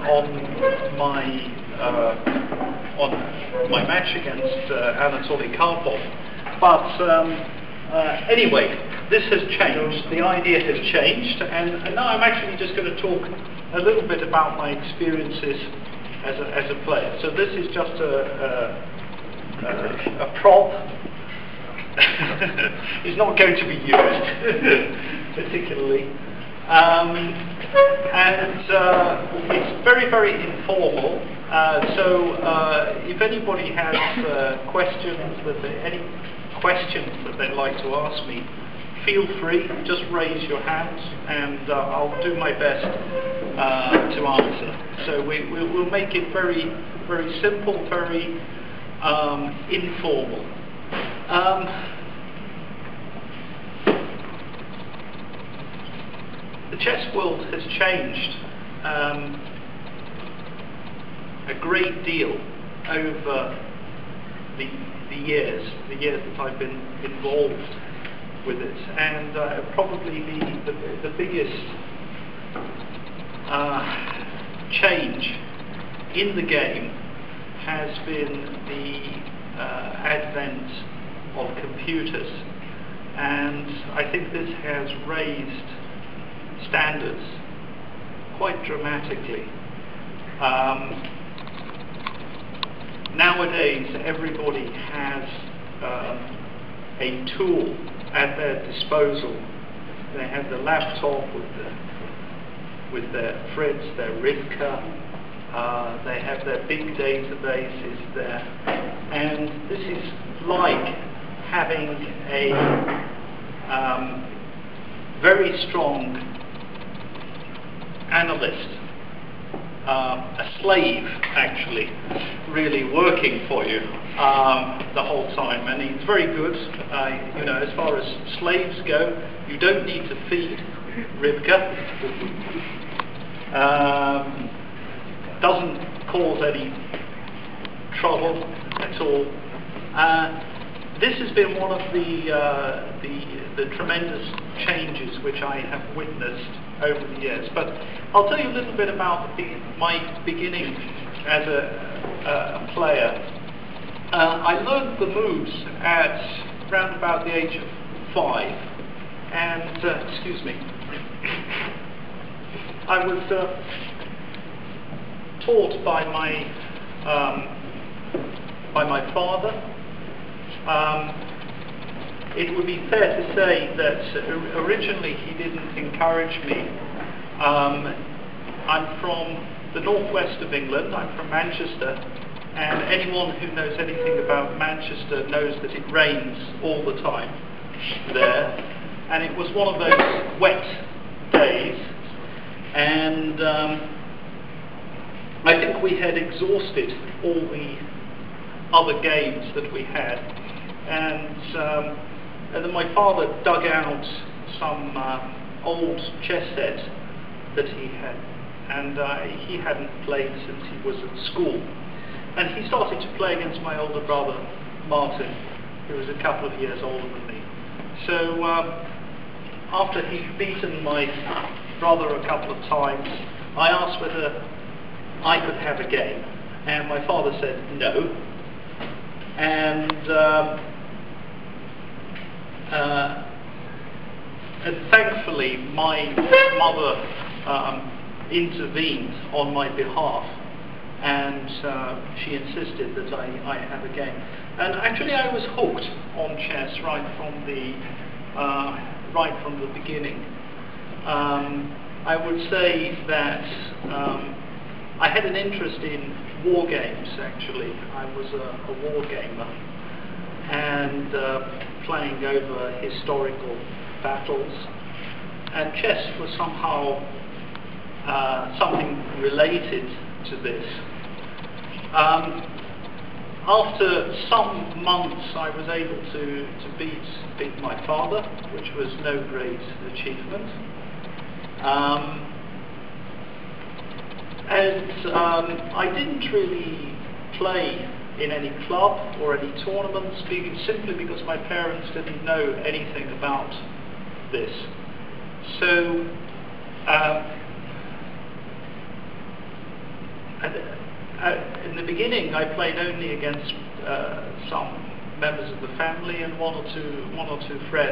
on my match against Anatoly Karpov. But anyway, this has changed. The idea has changed, and now I'm actually just going to talk a little bit about my experiences as a player. So this is just a prop. It's not going to be used particularly, and it's very, very informal. So if anybody has any questions that they'd like to ask me, feel free, just raise your hands, and I'll do my best to answer. So we'll make it very, very simple, very informal. The chess world has changed a great deal over the years that I've been involved with it, and probably the biggest change in the game has been the advent of computers, and I think this has raised standards quite dramatically. Nowadays, everybody has a tool at their disposal. They have the laptop with their Fritz, their Rivka. They have their big databases there, and this is like having a very strong analyst, a slave actually, really working for you the whole time, and he's very good. You know, as far as slaves go, you don't need to feed Rivka. Doesn't cause any trouble at all. This has been one of the tremendous changes which I have witnessed over the years. But I'll tell you a little bit about my beginning as a player. I learned the moves at around about the age of 5, and excuse me, I was taught by my father. It would be fair to say that originally he didn't encourage me. I'm from the northwest of England. I'm from Manchester, and anyone who knows anything about Manchester knows that it rains all the time there, and it was one of those wet days, and I think we had exhausted all the other games that we had, and then my father dug out some old chess sets that he had, and he hadn't played since he was at school, and he started to play against my older brother Martin, who was a couple of years older than me. So after he'd beaten my brother a couple of times, I asked whether I could have a game, and my father said no. And thankfully my mother intervened on my behalf, and she insisted that I have a game. And actually I was hooked on chess right from the beginning. I would say that I had an interest in war games, actually. I was a war gamer, and playing over historical battles, and chess was somehow something related to this. After some months I was able to beat my father, which was no great achievement. And I didn't really play in any club or any tournaments, simply because my parents didn't know anything about this. So in the beginning, I played only against some members of the family and one or two friends.